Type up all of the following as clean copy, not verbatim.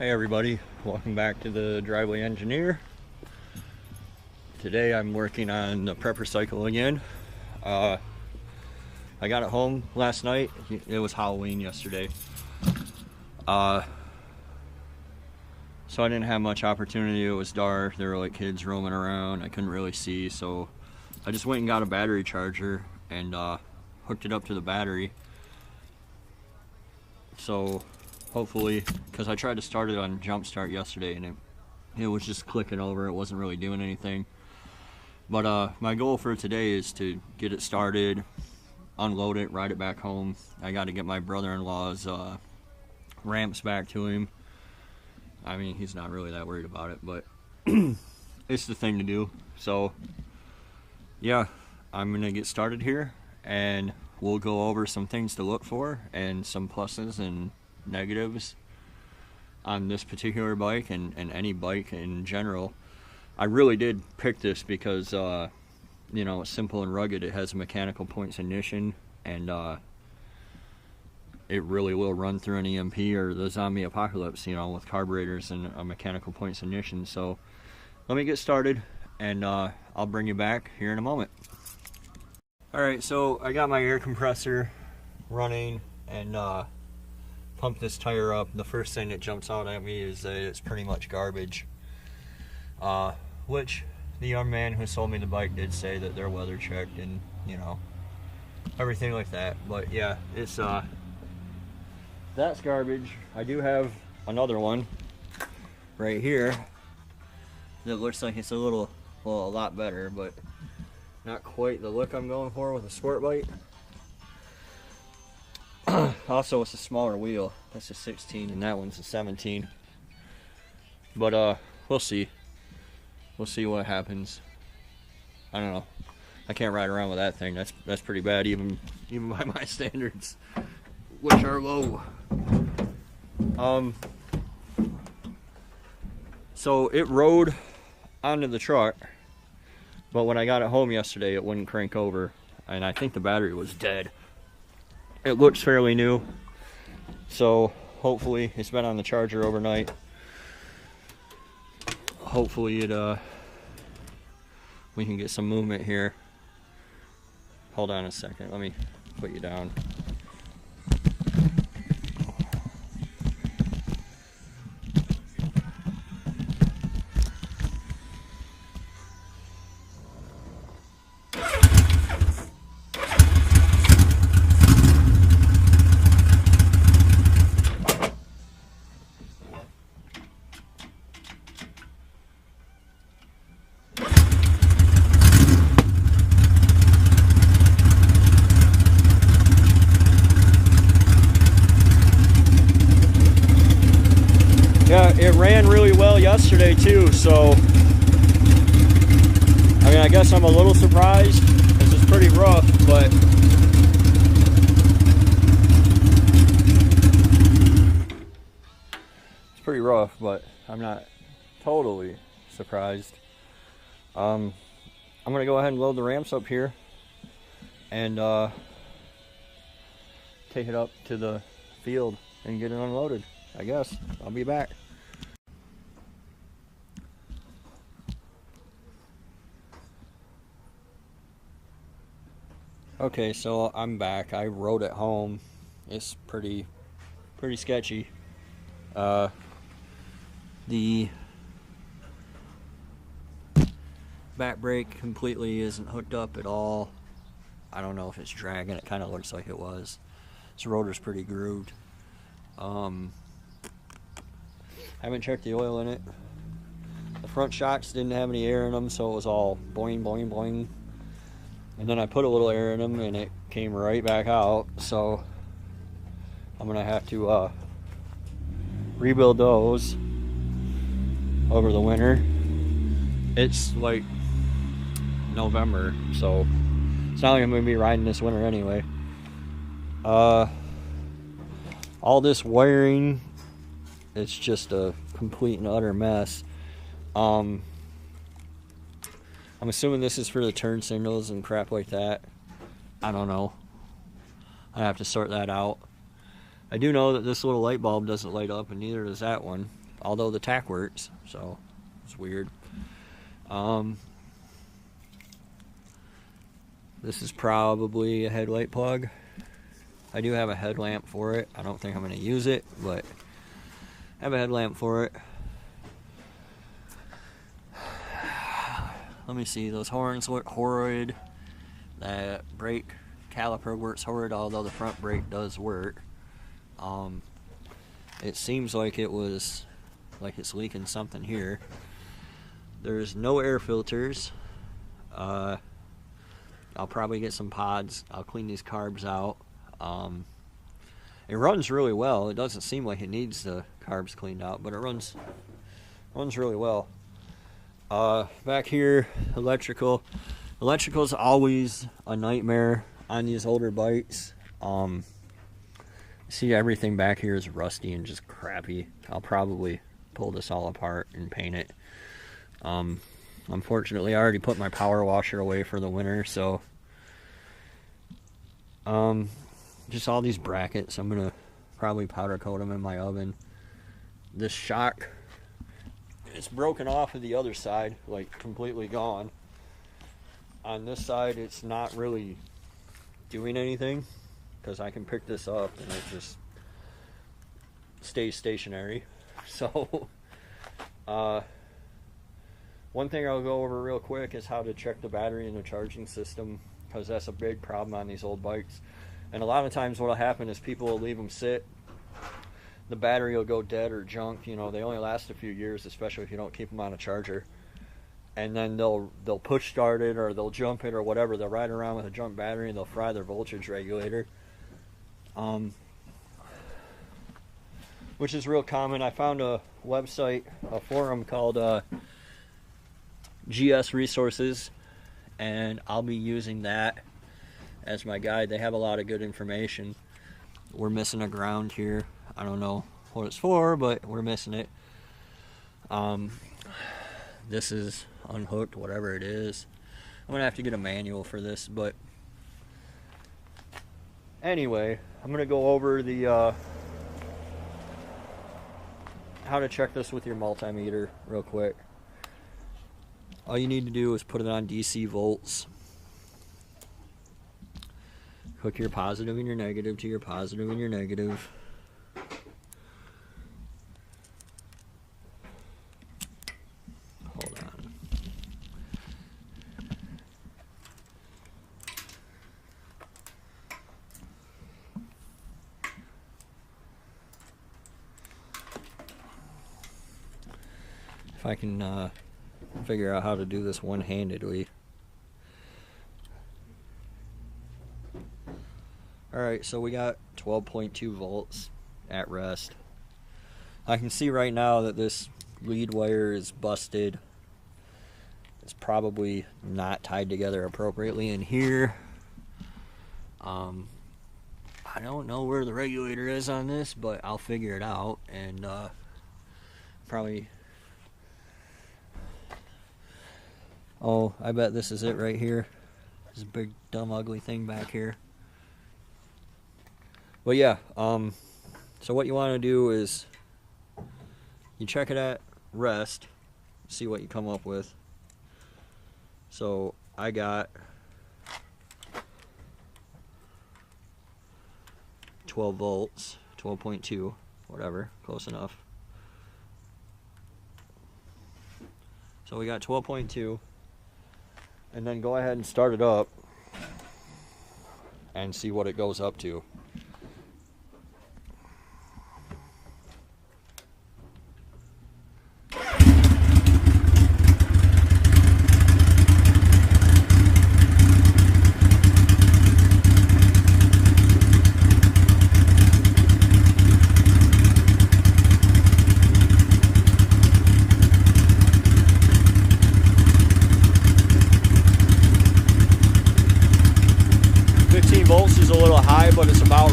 Hey everybody, welcome back to the Driveway Engineer. Today I'm working on the Preppercycle again. I got it home last night. It was Halloween yesterday. So I didn't have much opportunity. It was dark. There were like kids roaming around. I couldn't really see, so I just went and got a battery charger and hooked it up to the battery. So hopefully, because I tried to start it on jump start yesterday and it was just clicking over. It wasn't really doing anything. But my goal for today is to get it started, unload it, ride it back home. I got to get my brother-in-law's ramps back to him. I mean, he's not really that worried about it, but it's the thing to do. So yeah, I'm gonna get started here and we'll go over some things to look for and some pluses and negatives on this particular bike and any bike in general. I really did pick this because you know, it's simple and rugged. It has a mechanical points ignition, and it really will run through an EMP or the zombie apocalypse, you know, with carburetors and a mechanical points ignition. So let me get started and I'll bring you back here in a moment. Alright, so I got my air compressor running and pumped this tire up. The first thing that jumps out at me is that it's pretty much garbage, which the young man who sold me the bike did say that they're weather checked and, you know, everything like that. But yeah, it's that's garbage. I do have another one right here that looks like it's a little, well, a lot better, but not quite the look I'm going for with a sport bike. Also, it's a smaller wheel. That's a 16 and that one's a 17. But we'll see. We'll see what happens. I don't know. I can't ride around with that thing. That's pretty bad, even by my standards, which are low. So it rode onto the truck, but when I got it home yesterday, it wouldn't crank over, and I think the battery was dead. It looks fairly new, so hopefully it's been on the charger overnight. Hopefully we can get some movement here. Hold on a second, let me put you down. Yeah, it ran really well yesterday too, so I mean, I guess I'm a little surprised because it's pretty rough, but it's pretty rough, but I'm not totally surprised. I'm gonna go ahead and load the ramps up here and take it up to the field and get it unloaded. I guess I'll be back. Okay, so I'm back. I rode it home. It's pretty sketchy. The back brake completely isn't hooked up at all. I don't know if it's dragging. It kind of looks like it was. This rotor's pretty grooved. Haven't checked the oil in it. The front shocks didn't have any air in them, so it was all boing, boing, boing. And then I put a little air in them and it came right back out. So I'm gonna have to rebuild those over the winter. It's like November, so it's not like I'm gonna be riding this winter anyway. All this wiring, it's just a complete and utter mess. I'm assuming this is for the turn signals and crap like that. I don't know. I have to sort that out. I do know that this little light bulb doesn't light up, and neither does that one. although the tack works, so it's weird. This is probably a headlight plug. I do have a headlamp for it. I don't think I'm going to use it, but I have a headlamp for it. Let me see, those horns look horrid. That brake caliper works horrid, although the front brake does work. It seems like it's leaking something here. There's no air filters. I'll probably get some pods. I'll clean these carbs out. It runs really well. It doesn't seem like it needs the carbs cleaned out, but it runs really well. Back here, electrical. Electrical's always a nightmare on these older bikes. See, everything back here is rusty and just crappy. I'll probably pull this all apart and paint it. Unfortunately, I already put my power washer away for the winter, so just all these brackets, I'm gonna probably powder coat them in my oven. This shock, it's broken off of the other side, like completely gone. On this side, it's not really doing anything because I can pick this up and it just stays stationary. So one thing I'll go over real quick is how to check the battery and the charging system, because that's a big problem on these old bikes. And a lot of times what will happen is people will leave them sit, the battery will go dead or junk. You know, they only last a few years, especially if you don't keep them on a charger. And then they'll push start it, or they'll jump it, or whatever. They'll ride around with a junk battery and they'll fry their voltage regulator, which is real common. I found a website, a forum called GS Resources, and I'll be using that as my guide. They have a lot of good information. We're missing a ground here. I don't know what it's for, but we're missing it. This is unhooked, whatever it is. I'm gonna have to get a manual for this, but anyway, I'm gonna go over the how to check this with your multimeter real quick. All you need to do is put it on DC volts. Hook your positive and your negative to your positive and your negative. Hold on. If I can figure out how to do this one-handedly. Alright, so we got 12.2 volts at rest. I can see right now that this lead wire is busted. It's probably not tied together appropriately in here. I don't know where the regulator is on this, but I'll figure it out, and probably... Oh, I bet this is it right here. This big, dumb, ugly thing back here. But yeah, so what you want to do is you check it at rest, see what you come up with. So I got 12 volts, 12.2, whatever, close enough. So we got 12.2, and then go ahead and start it up and see what it goes up to. Volts is a little high, but it's about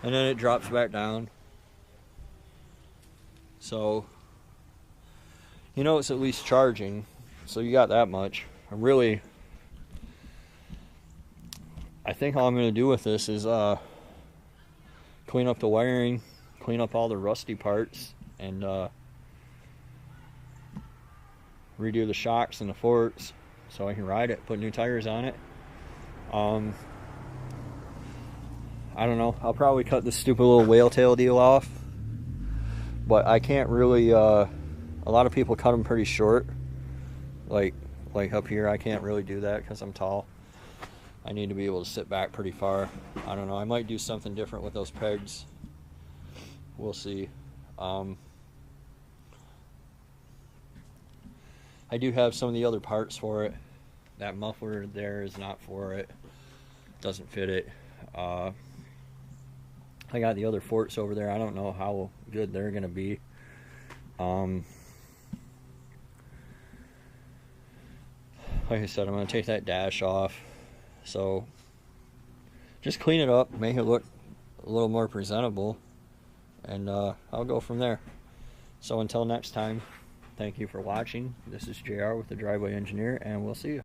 and then it drops back down. So, you know, it's at least charging, so you got that much. I think all I'm going to do with this is clean up the wiring, clean up all the rusty parts, and redo the shocks and the forks so I can ride it, put new tires on it. I don't know, I'll probably cut this stupid little whale tail deal off, but I can't really, a lot of people cut them pretty short, like up here. I can't really do that because I'm tall. I need to be able to sit back pretty far. I don't know, I might do something different with those pegs. We'll see. I do have some of the other parts for it. That muffler there is not for it. Doesn't fit it. I got the other forks over there. I don't know how good they're gonna be. Like I said, I'm gonna take that dash off. So just clean it up, make it look a little more presentable, and I'll go from there. So until next time, thank you for watching. This is JR with the Driveway Engineer, and we'll see you.